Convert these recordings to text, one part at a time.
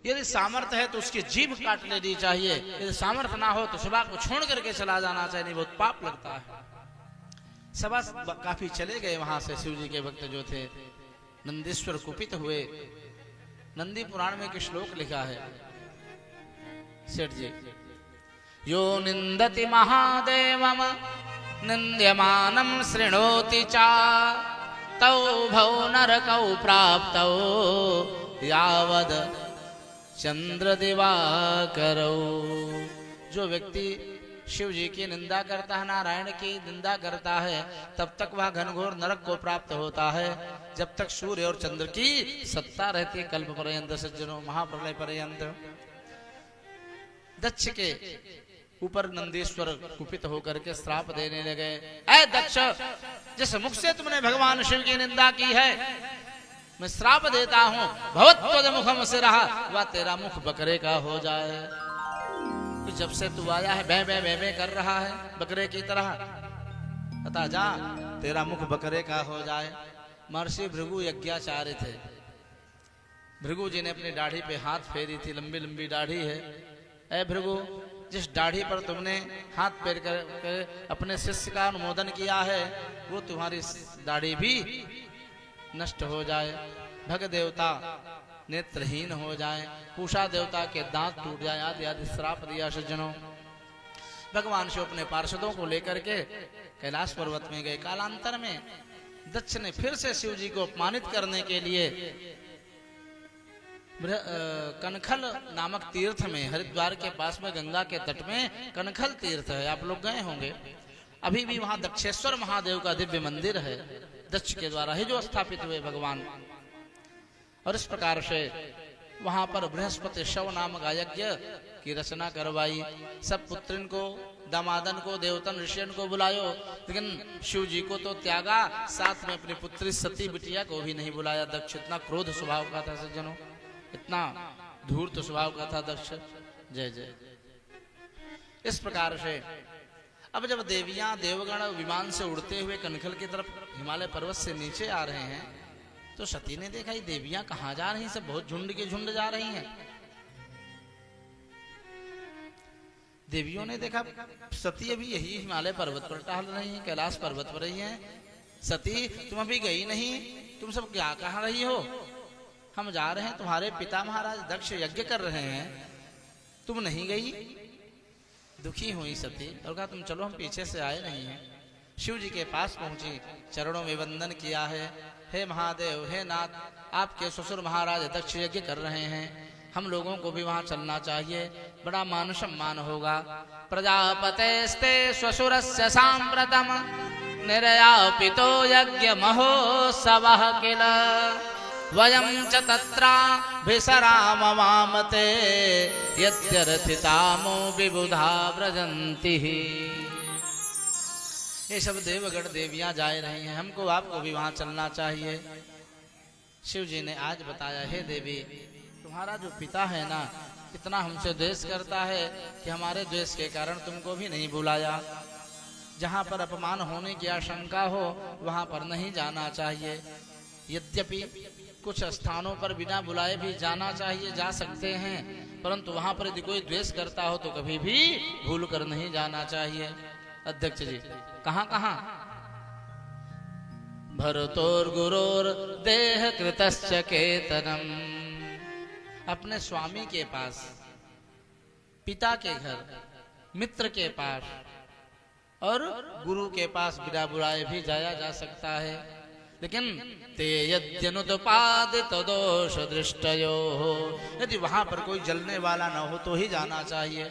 यदि सामर्थ्य है तो उसकी जीभ काट लेनी चाहिए, यदि सामर्थ्य ना हो तो सभा को छोड़ करके चला जाना चाहिए, नहीं बहुत पाप लगता है। सभा काफी चले गए वहां से। शिव जी के भक्त जो थे नंदीश्वर कुपित हुए। नंदी पुराण में एक श्लोक लिखा है सेठ जी, यो निंदति महादेवम निंद्यमानं शृणोति चा तौ भौ नरकौ प्राप्तौ यावद चंद्र दिवाकरौ। जो व्यक्ति शिव जी की निंदा करता है, नारायण की निंदा करता है, तब तक वह घनघोर नरक को प्राप्त होता है, जब तक सूर्य और चंद्र की सत्ता रहती है। कल्प पर्यंत सज्जनों, महाप्रलय पर्यंत। दक्ष के ऊपर नंदीश्वर कुपित होकर के श्राप देने लगे। ऐ दक्ष, जिस मुख से तुमने भगवान शिव की निंदा की है, मैं श्राप देता हूं, भवत्वद मुखम से रहा, वह तेरा मुख बकरे का हो जाए। तो जब से तू आया है भै भै भै भै कर रहा है बकरे की तरह, बता जा तेरा मुख बकरे का हो जाए। महर्षि भृगु यज्ञाचार्य थे। भृगु जी ने अपनी दाढ़ी पे हाथ फेरी थी, लंबी लंबी दाढ़ी है। ऐ भृगु, जिस दाढ़ी पर तुमने हाथ फेर कर अपने शिष्य का अनुमोदन किया है, वो तुम्हारी दाढ़ी भी नष्ट हो जाए, भग देवता नेत्रहीन हो जाए, पूषा देवता के दांत टूट जाए, आदि आदि श्राप दिया सज्जनों। भगवान शिव अपने पार्षदों को लेकर के कैलाश पर्वत में गए। कालांतर में दक्ष ने फिर से शिव जी को अपमानित करने के लिए कनखल नामक तीर्थ में, हरिद्वार के पास में गंगा के तट में कनखल तीर्थ है, आप लोग गए होंगे। अभी भी वहां दक्षेश्वर महादेव का दिव्य मंदिर है, दक्ष के द्वारा ही जो स्थापित हुए भगवान। और इस प्रकार से वहां पर बृहस्पति शव नामक यज्ञ की रचना करवाई। सब पुत्रिन को, दामादन को, देवतन ऋषियन को बुलायो, लेकिन शिव जी को तो त्यागा, साथ में अपनी पुत्री सती बिटिया को भी नहीं बुलाया। दक्ष इतना क्रोध स्वभाव का था सज्जनों, इतना धूर्त स्वभाव का था दक्ष। जय जय। इस प्रकार से अब जब देवियां देवगण विमान से उड़ते हुए कनखल की तरफ हिमालय पर्वत से नीचे आ रहे हैं, तो सती ने देखा ये देवियां कहां जा रही हैं, सब बहुत झुंड के झुंड जा रही हैं। देवियों ने देखा सती अभी यही हिमालय पर्वत पर टहल रही हैं, कैलाश पर्वत पर रही हैं। सती तुम अभी गई नहीं, तुम सब क्या कहा रही हो? हम जा रहे हैं, तुम्हारे पिता महाराज दक्ष यज्ञ कर रहे हैं, तुम नहीं गई। दुखी हुई सती और कहा तुम चलो, हम पीछे से आए नहीं हैं। शिव जी के पास पहुंची, चरणों में वंदन किया है। हे महादेव, हे नाथ, आपके ससुर महाराज दक्ष यज्ञ कर रहे हैं, हम लोगों को भी वहां चलना चाहिए, बड़ा मान सम्मान होगा। प्रजापतेस्ते श्वशुरस्य सांप्रतम निर्यापितो यज्ञ महोत्सवः किल वयं च तत्राभिसराममामते यद्यर्थितामो विबुधा व्रजन्ति। ये सब देवगण देवियां जा रही हैं, हमको आपको भी वहां चलना चाहिए। शिव जी ने आज बताया, हे देवी, तुम्हारा जो पिता है ना, इतना हमसे द्वेष करता है कि हमारे द्वेष के कारण तुमको भी नहीं बुलाया। जहां पर अपमान होने की आशंका हो वहां पर नहीं जाना चाहिए। यद्यपि कुछ स्थानों पर बिना बुलाए भी जाना चाहिए, जा सकते हैं, परंतु वहां पर यदि कोई द्वेष करता हो तो कभी भी भूल कर नहीं जाना चाहिए। अध्यक्ष जी, कहां कहां? भरतोर गुरोर देह कृतश्च केतनम, अपने स्वामी के पास, पिता के घर, मित्र के पास और गुरु के पास बिना बुलाए भी जाया जा सकता है। लेकिन ते यद्यनुत्पादित दोष दृष्टयो, यदि वहां पर कोई जलने वाला न हो तो ही जाना चाहिए।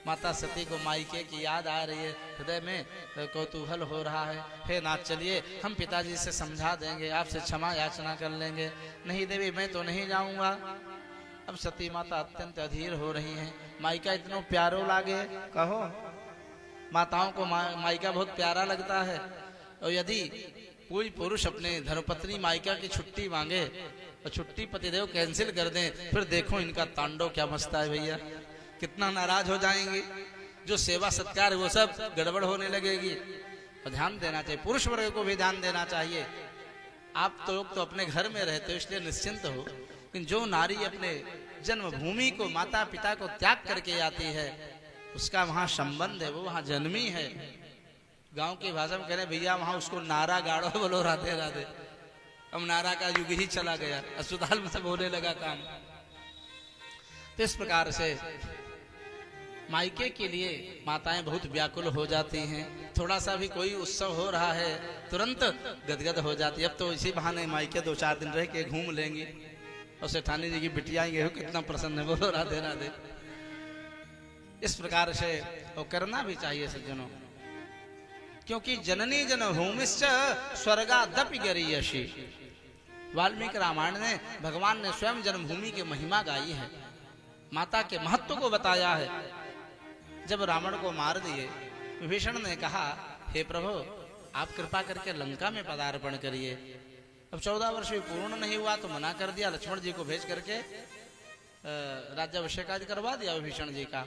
माता सती को मायके की याद आ रही है, हृदय में कौतूहल हो रहा है। हे नाथ, चलिए हम पिताजी से समझा देंगे, आपसे क्षमा याचना कर लेंगे। नहीं देवी, मैं तो नहीं जाऊंगा। अब सती माता अत्यंत अधीर हो रही हैं। मायका इतना प्यारो लागे, कहो माताओं को मायका बहुत प्यारा लगता है। और यदि कोई पुरुष अपने धर्मपत्नी मायका की छुट्टी मांगे और छुट्टी पतिदेव कैंसिल कर दें, फिर देखो इनका तांडव क्या मचता है भैया, कितना नाराज हो जाएंगे। जो सेवा सत्कार वो सब गड़बड़ होने लगेगी। और ध्यान देना चाहिए, पुरुष वर्ग को भी ध्यान देना चाहिए। आप तो लोग तो अपने घर में रहते हो इसलिए निश्चिंत हो, लेकिन जो नारी अपने जन्मभूमि को, माता पिता को त्याग करके आती है, उसका वहां संबंध है, वो वहां जन्मी है। गांव की भाषा में कह रहे भैया वहां उसको नारा गाड़ो, बोलो राधे राधे। अब नारा का युग ही चला गया, अस्पताल में सब होने लगा काम। तो इस प्रकार से मायके के लिए माताएं बहुत व्याकुल हो जाती हैं। थोड़ा सा भी कोई उत्सव हो रहा है तुरंत गदगद हो जाती है। अब तो इसी बहाने मायके 2-4 दिन रह के घूम लेंगी और सेठानी जी की बिटिया आएंगे, कितना प्रसन्न है, बोलो राधे राधे। इस प्रकार से वो करना भी चाहिए सज्जनों, क्योंकि जननी जन्मभूमिश्च स्वर्गादपि गरीयसी। वाल्मीकि रामायण में भगवान ने स्वयं जन्मभूमि की महिमा गाई है, माता के महत्व को बताया है। जब रावण को मार दिए, विभीषण ने कहा हे प्रभु आप कृपा करके लंका में पदार्पण करिए। अब 14 वर्ष भी पूर्ण नहीं हुआ तो मना कर दिया, लक्ष्मण जी को भेज करके राज्याभिषेक आदि करवा दिया विभीषण जी का।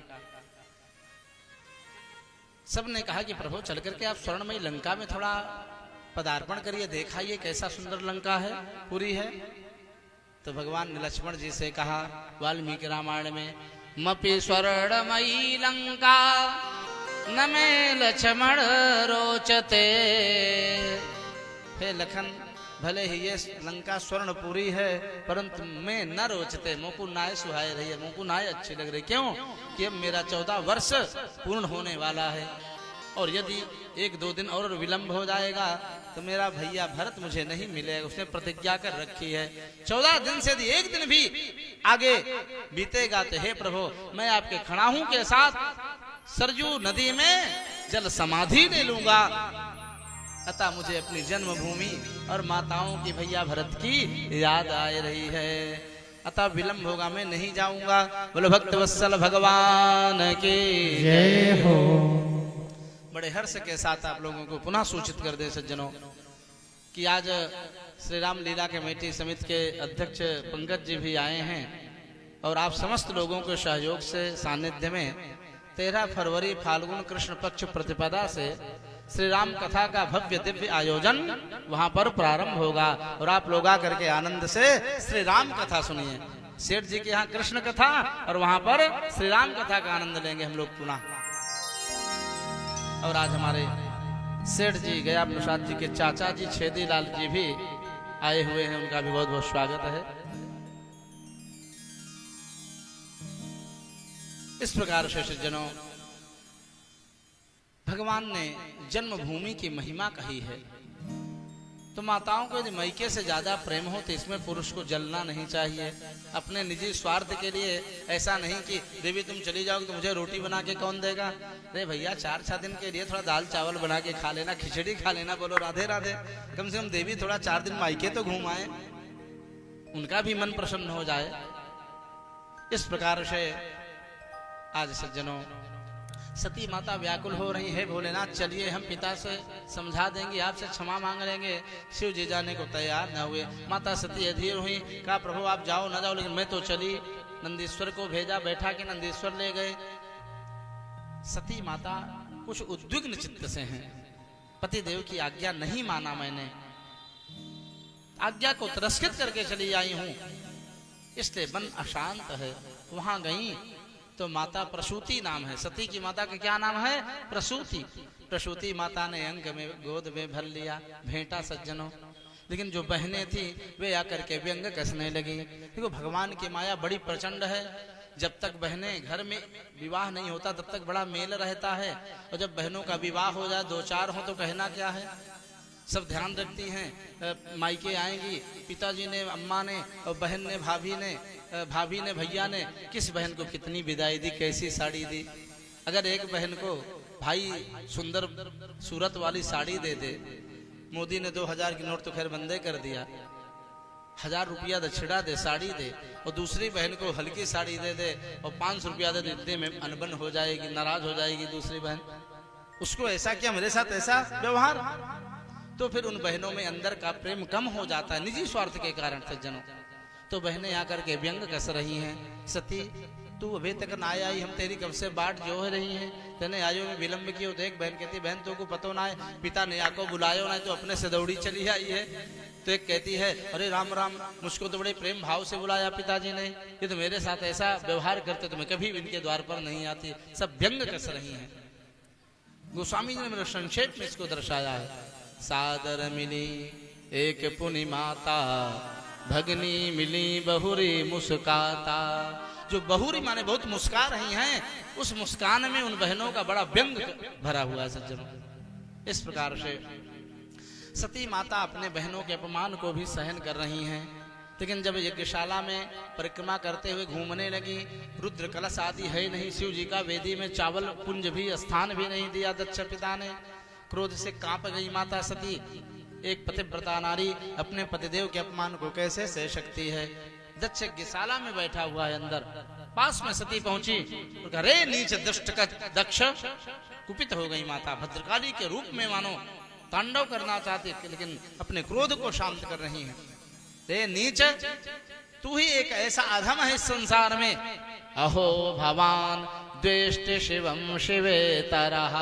सबने कहा कि प्रभु चल करके आप स्वर्णमयी लंका में थोड़ा पदार्पण करिए, देखा ये कैसा सुंदर लंका है, पूरी है। तो भगवान ने लक्ष्मण जी से कहा वाल्मीकि रामायण में, मपि स्वर्णमयी लंका न में लक्ष्मण रोचते। हे लखन भले ही ये लंका स्वर्णपुरी है परंतु मैं न रोचते, मोकु नाय सुहाय रही है, मोकु नाय अच्छी लग रही। क्यों कि अब मेरा 14 वर्ष पूर्ण होने वाला है और यदि 1-2 दिन और विलंब हो जाएगा तो मेरा भैया भरत मुझे नहीं मिलेगा, उसने प्रतिज्ञा कर रखी है। 14 दिन से यदि 1 दिन भी आगे बीतेगा तो हे प्रभु मैं आपके खड़ाहू के साथ सरजू नदी में जल समाधि ले लूंगा। अतः मुझे अपनी जन्मभूमि और माताओं की भैया भरत की याद आ रही है, अतः विलंब होगा, मैं नहीं जाऊंगा। बोलो भक्त वत्सल भगवान की जय हो। बड़े हर्ष के साथ आप लोगों को पुनः सूचित कर दे सज्जनों कि आज श्री राम लीला कमेटी समिति के अध्यक्ष पंकज जी भी आए हैं और आप समस्त लोगों के सहयोग से सानिध्य में 13 फरवरी फाल्गुन कृष्ण पक्ष प्रतिपदा से श्री राम कथा का भव्य दिव्य आयोजन वहां पर प्रारंभ होगा और आप लोग आकर के आनंद से श्री राम कथा सुनिए। सेठ जी के यहाँ कृष्ण कथा और वहां पर श्री राम कथा का आनंद लेंगे हम लोग पुनः। और आज हमारे सेठ जी गया प्रसाद जी के चाचा जी छेदी लाल जी भी आए हुए हैं, उनका भी बहुत बहुत स्वागत है। इस प्रकार से सज्जनों भगवान ने जन्मभूमि की महिमा कही है, तो माताओं को यदि मायके से ज्यादा प्रेम हो तो इसमें पुरुष को जलना नहीं चाहिए। अपने निजी स्वार्थ के लिए ऐसा नहीं कि देवी तुम चली जाओगे तो मुझे रोटी बना के कौन देगा। अरे भैया 4-6 दिन के लिए थोड़ा दाल चावल बना के खा लेना, खिचड़ी खा लेना, बोलो राधे राधे। कम से कम देवी थोड़ा 4 दिन मायके तो घूम आए, उनका भी मन प्रसन्न हो जाए। इस प्रकार से आज सज्जनों सती माता व्याकुल हो रही है, भोलेनाथ चलिए हम पिता से समझा देंगे, आपसे क्षमा मांग लेंगे। शिव जी जाने को तैयार न हुए। माता सती अधीर हुई, कहा प्रभु आप जाओ न जाओ, लेकिन मैं तो चली। नंदीश्वर को भेजा, बैठा के नंदीश्वर ले गए। सती माता कुछ उद्विग्न चित्त से हैं, पति देव की आज्ञा नहीं माना मैंने, आज्ञा को तिरस्कृत करके चली आई हूं, इसलिए मन अशांत है। वहां गई तो माता प्रसूति नाम है, सती की माता का क्या नाम है? प्रसूति। प्रसूति माता ने अंग में गोद में भर लिया, भेंटा सज्जनों। लेकिन जो बहनें थी वे आकर के व्यंग कसने लगी। देखो भगवान की माया बड़ी प्रचंड है। जब तक बहनें घर में विवाह नहीं होता तब तक बड़ा मेल रहता है, और जब बहनों का विवाह हो जाए 2-4 हो तो कहना क्या है। सब ध्यान रखती हैं, मायके आएंगी, पिताजी ने, अम्मा ने, और बहन ने, भाभी ने, भैया ने किस बहन को कितनी विदाई दी, कैसी साड़ी दी। अगर एक बहन को भाई सुंदर सूरत वाली साड़ी दे दे, मोदी ने 2000 की नोट तो खैर बंदे कर दिया, 1000 रुपया दक्षिणा दे, साड़ी दे, और दूसरी बहन को हल्की साड़ी दे दे और 500 रुपया दे, इतने में अनबन हो जाएगी, नाराज हो जाएगी दूसरी बहन। उसको ऐसा किया, मेरे साथ ऐसा व्यवहार, तो फिर उन बहनों में अंदर का प्रेम कम हो जाता है निजी स्वार्थ के कारण सज्जनों। तो बहनें आकर के व्यंग कस रही हैं, सती तू अभी तक ना आई, हम तेरी कब से बाट जो है रही है, तेने आयो में विलंब कियो। देख बहन कहती, बहन तो को पतो ना है, पिता ने आको बुलायो ना, तो अपने से दौड़ी चली आई है। तो एक कहती है, अरे राम राम, मुझको तो बड़े प्रेम भाव से बुलाया पिताजी ने, ये तो मेरे साथ ऐसा व्यवहार करते तो मैं कभी इनके द्वार पर नहीं आती। सब व्यंग कस रही हैं। गोस्वामी जी ने मेरे संक्षेप में इसको दर्शाया है। सादर मिली एक पुनि माता, भगनी मिली बहुरी मुस्काता। जो बहुरी माने बहुत मुस्का रही हैं, उस मुस्कान में उन बहनों का बड़ा व्यंग भरा हुआ है सज्जनों। इस प्रकार से सती माता अपने बहनों के अपमान को भी सहन कर रही हैं। लेकिन जब यज्ञशाला में परिक्रमा करते हुए घूमने लगी, रुद्र कलश आदि है नहीं, शिव जी का वेदी में चावल पुंज भी स्थान भी नहीं दिया दक्ष पिता ने। क्रोध से कांप गई माता सती। एक पतिव्रता नारी अपने पतिदेव के अपमान को कैसे सह सकती है। दक्ष यज्ञशाला में बैठा हुआ है, अंदर पास में सती पहुंची, अरे नीच दुष्ट का दक्ष। कुपित हो गई माता, भद्रकाली के रूप में मानो तांडव करना चाहती, लेकिन अपने क्रोध को शांत कर रही है। रे नीच, तू ही एक ऐसा अधम है इस संसार में। अहो भवान द्वेष्ट शिवम शिवे तरह।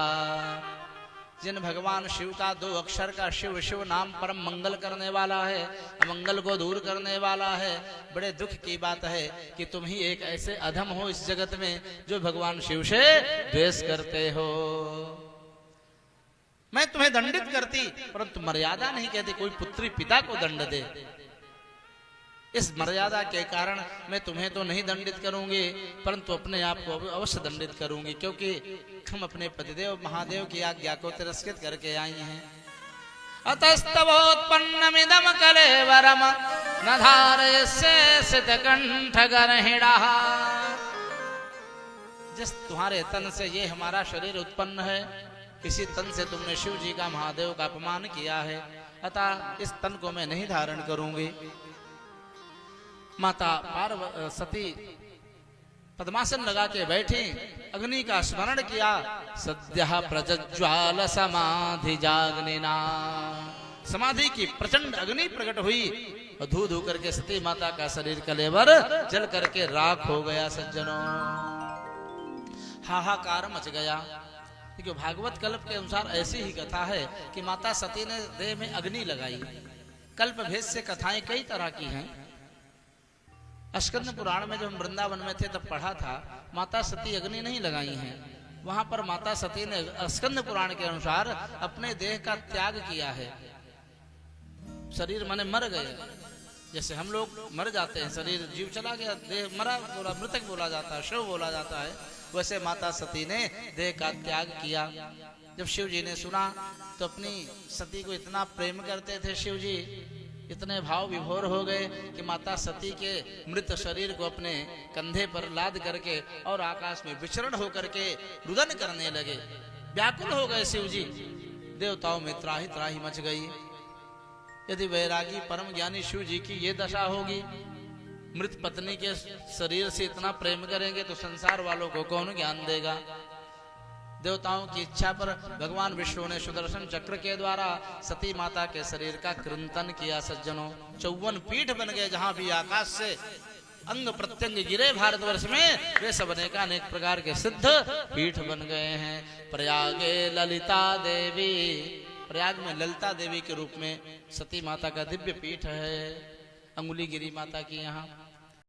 जिन भगवान शिव का 2 अक्षर का शिव शिव नाम परम मंगल करने वाला है, अमंगल को दूर करने वाला है। बड़े दुख की बात है कि तुम ही एक ऐसे अधम हो इस जगत में जो भगवान शिव से द्वेष करते हो। मैं तुम्हें दंडित करती, परंतु मर्यादा नहीं कहती। कोई पुत्री पिता को दंड दे, इस मर्यादा के कारण मैं तुम्हें तो नहीं दंडित करूंगी, परंतु अपने आप को अवश्य दंडित करूंगी, क्योंकि हम अपने पतिदेव महादेव की आज्ञा को तिरस्कृत करके आई हैं। अतस्तवोत्पन्नमिदं कलेवरम न धारयस्य सितकंठगर्हिणः। जिस तुम्हारे तन से ये हमारा शरीर उत्पन्न है, इसी तन से तुमने शिव जी का महादेव का अपमान किया है, अतः इस तन को मैं नहीं धारण करूंगी। माता सती पद्मासन लगा के बैठी, अग्नि का स्मरण किया। सद्यः प्रज्ज्वाल समाधि जाग्निना। समाधि की प्रचंड अग्नि प्रकट हुई और धू धू करके सती माता का शरीर कलेवर जल करके राख हो गया। सज्जनों, हाहाकार मच गया। क्योंकि भागवत कल्प के अनुसार ऐसी ही कथा है कि माता सती ने देह में अग्नि लगाई। कल्प भेद से कथाएं कई तरह की हैं। स्कंद पुराण में जब हम वृंदावन में थे तब पढ़ा था, माता सती अग्नि नहीं लगाई हैं। वहां पर माता सती ने स्कंद पुराण के अनुसार अपने देह का त्याग किया है। शरीर माने मर गए, जैसे हम लोग मर जाते हैं, शरीर जीव चला गया, देह मरा बोला, मृतक बोला जाता है, शव बोला जाता है। वैसे माता सती ने देह का त्याग किया। जब शिव जी ने सुना तो अपनी सती को इतना प्रेम करते थे शिव जी, इतने भाव विभोर हो गए कि माता सती के मृत शरीर को अपने कंधे पर लाद करके और आकाश में विचरण होकर के रुदन करने लगे। व्याकुल हो गए शिव जी। देवताओं में त्राही त्राही मच गई। यदि वैरागी परम ज्ञानी शिव जी की ये दशा होगी, मृत पत्नी के शरीर से इतना प्रेम करेंगे तो संसार वालों को कौन ज्ञान देगा। देवताओं की इच्छा पर भगवान विष्णु ने सुदर्शन चक्र के द्वारा सती माता के शरीर का कृंतन किया। सज्जनों, 54 पीठ बन गए। जहां भी आकाश से अंग प्रत्यंग गिरे भारतवर्ष में, वे सब अनेक अनेक प्रकार के सिद्ध पीठ बन गए हैं। प्रयागे ललिता देवी, प्रयाग में ललिता देवी के रूप में सती माता का दिव्य पीठ है। अंगुली गिरी माता की यहाँ